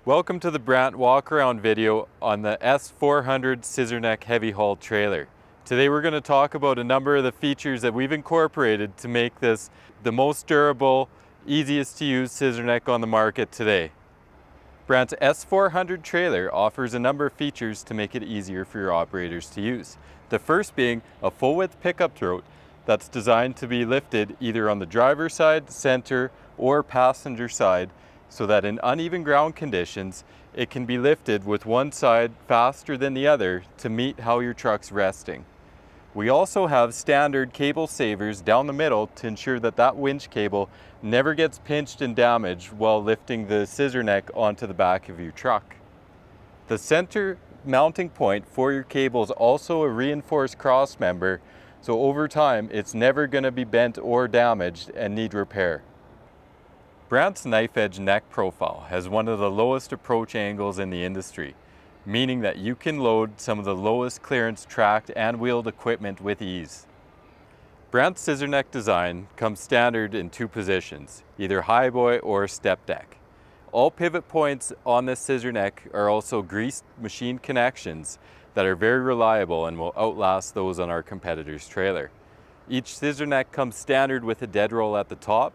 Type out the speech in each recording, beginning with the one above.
Welcome to the Brandt walk around video on the S400 Scissorneck heavy haul trailer. Today we're going to talk about a number of the features that we've incorporated to make this the most durable, easiest to use Scissorneck on the market today. Brandt's S400 trailer offers a number of features to make it easier for your operators to use. The first being a full width pickup throat that's designed to be lifted either on the driver's side, center, or passenger side, so that in uneven ground conditions, it can be lifted with one side faster than the other to meet how your truck's resting. We also have standard cable savers down the middle to ensure that that winch cable never gets pinched and damaged while lifting the Scissorneck onto the back of your truck. The center mounting point for your cable is also a reinforced cross member, so over time it's never going to be bent or damaged and need repair. Brandt's knife edge neck profile has one of the lowest approach angles in the industry, meaning that you can load some of the lowest clearance tracked and wheeled equipment with ease. Brandt's Scissorneck design comes standard in two positions, either highboy or step deck. All pivot points on this Scissorneck are also greased machine connections that are very reliable and will outlast those on our competitor's trailer. Each Scissorneck comes standard with a dead roll at the top,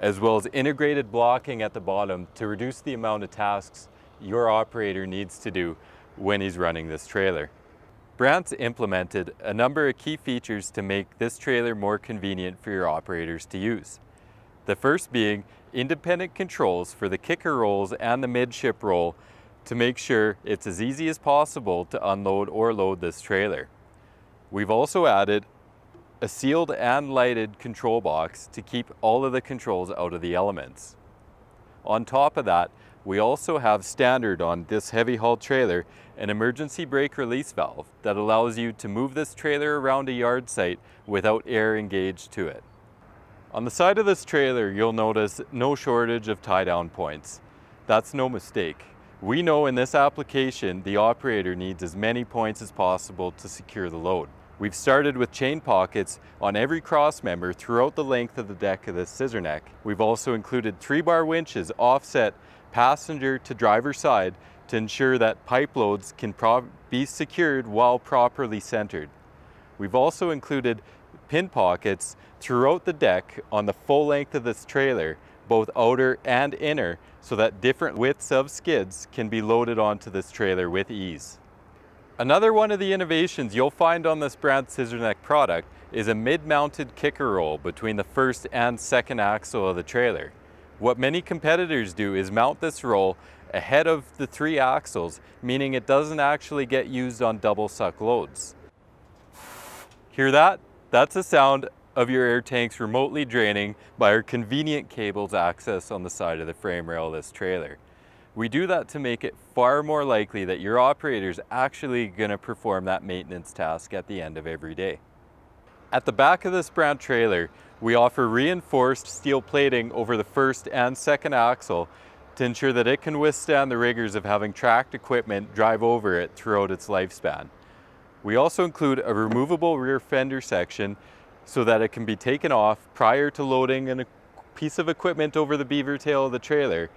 as well as integrated blocking at the bottom to reduce the amount of tasks your operator needs to do when he's running this trailer. Brandt's implemented a number of key features to make this trailer more convenient for your operators to use. The first being independent controls for the kicker rolls and the midship roll to make sure it's as easy as possible to unload or load this trailer. We've also added a sealed and lighted control box to keep all of the controls out of the elements. On top of that, we also have standard on this heavy haul trailer an emergency brake release valve that allows you to move this trailer around a yard site without air engaged to it. On the side of this trailer, you'll notice no shortage of tie-down points. That's no mistake. We know in this application the operator needs as many points as possible to secure the load. We've started with chain pockets on every cross member throughout the length of the deck of this Scissorneck. We've also included 3-bar winches offset passenger to driver side to ensure that pipe loads can be secured while properly centered. We've also included pin pockets throughout the deck on the full length of this trailer, both outer and inner, so that different widths of skids can be loaded onto this trailer with ease. Another one of the innovations you'll find on this Brandt Scissorneck product is a mid-mounted kicker roll between the first and second axle of the trailer. What many competitors do is mount this roll ahead of the 3 axles, meaning it doesn't actually get used on double suck loads. Hear that? That's the sound of your air tanks remotely draining by our convenient cables access on the side of the frame rail of this trailer. We do that to make it far more likely that your operator is actually going to perform that maintenance task at the end of every day. At the back of this Brandt trailer, we offer reinforced steel plating over the first and second axle to ensure that it can withstand the rigors of having tracked equipment drive over it throughout its lifespan. We also include a removable rear fender section so that it can be taken off prior to loading a piece of equipment over the beaver tail of the trailer,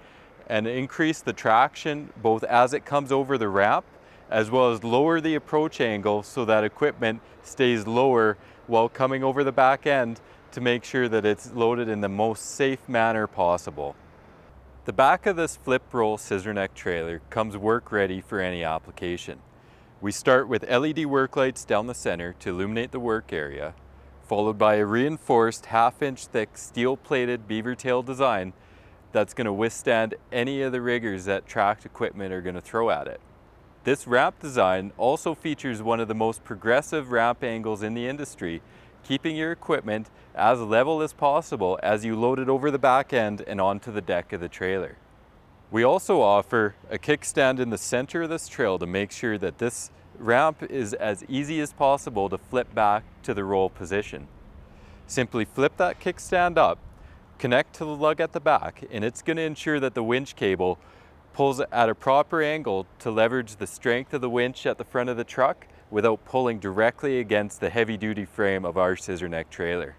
and increase the traction both as it comes over the ramp as well as lower the approach angle so that equipment stays lower while coming over the back end to make sure that it's loaded in the most safe manner possible. The back of this flip roll Scissorneck trailer comes work ready for any application. We start with LED work lights down the center to illuminate the work area, followed by a reinforced 1/2 inch thick steel plated beaver tail design that's going to withstand any of the rigors that tracked equipment are going to throw at it. This ramp design also features one of the most progressive ramp angles in the industry, keeping your equipment as level as possible as you load it over the back end and onto the deck of the trailer. We also offer a kickstand in the center of this trail to make sure that this ramp is as easy as possible to flip back to the roll position. Simply flip that kickstand up, connect to the lug at the back, and it's going to ensure that the winch cable pulls at a proper angle to leverage the strength of the winch at the front of the truck without pulling directly against the heavy-duty frame of our Scissorneck trailer.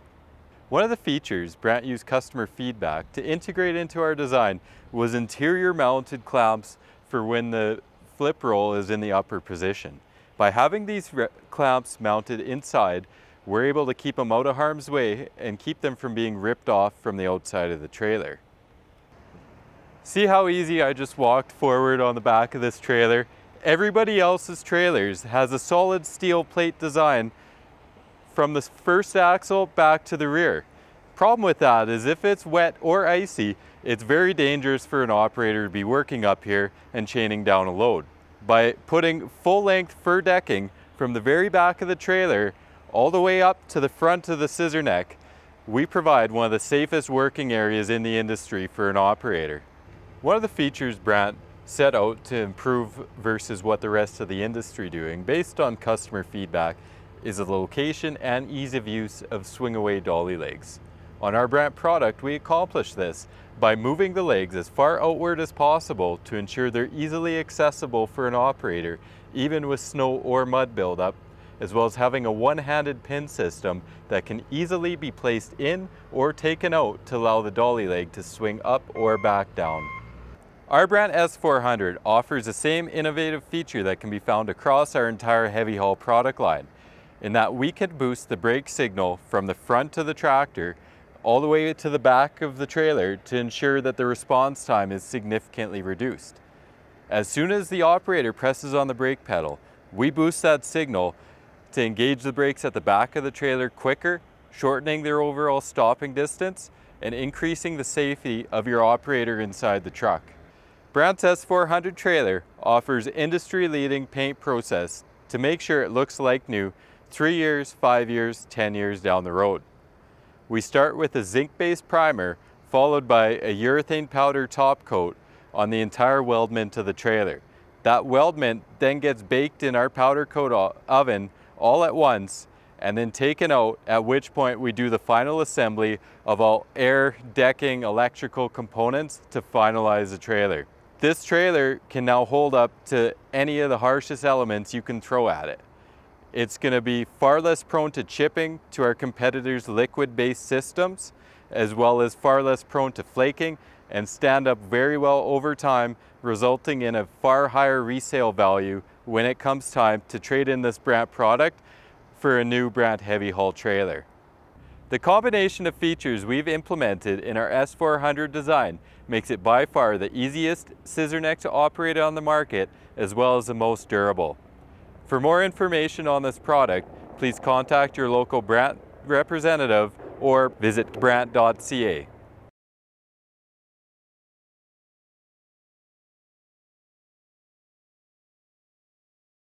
One of the features Brandt used customer feedback to integrate into our design was interior mounted clamps for when the flip roll is in the upper position. By having these clamps mounted inside, we're able to keep them out of harm's way and keep them from being ripped off from the outside of the trailer. See how easy I just walked forward on the back of this trailer? Everybody else's trailers has a solid steel plate design from the first axle back to the rear. Problem with that is if it's wet or icy, it's very dangerous for an operator to be working up here and chaining down a load. By putting full-length fur decking from the very back of the trailer all the way up to the front of the scissor neck, we provide one of the safest working areas in the industry for an operator. One of the features Brandt set out to improve versus what the rest of the industry doing, based on customer feedback, is the location and ease of use of swing-away dolly legs. On our Brandt product, we accomplish this by moving the legs as far outward as possible to ensure they're easily accessible for an operator, even with snow or mud buildup, as well as having a one-handed pin system that can easily be placed in or taken out to allow the dolly leg to swing up or back down. Our Brandt S400 offers the same innovative feature that can be found across our entire heavy haul product line, in that we can boost the brake signal from the front of the tractor all the way to the back of the trailer to ensure that the response time is significantly reduced. As soon as the operator presses on the brake pedal, we boost that signal to engage the brakes at the back of the trailer quicker, shortening their overall stopping distance and increasing the safety of your operator inside the truck. Brandt's S400 trailer offers industry-leading paint process to make sure it looks like new 3 years, 5 years, 10 years down the road. We start with a zinc-based primer followed by a urethane powder top coat on the entire weldment of the trailer. That weldment then gets baked in our powder coat oven all at once and then taken out, at which point we do the final assembly of all air, decking, electrical components to finalize the trailer. This trailer can now hold up to any of the harshest elements you can throw at it. It's going to be far less prone to chipping to our competitors' liquid-based systems, as well as far less prone to flaking and stand up very well over time, resulting in a far higher resale value when it comes time to trade in this Brandt product for a new Brandt heavy haul trailer. The combination of features we've implemented in our S400 design makes it by far the easiest scissor neck to operate on the market, as well as the most durable. For more information on this product, please contact your local Brandt representative or visit brandt.ca.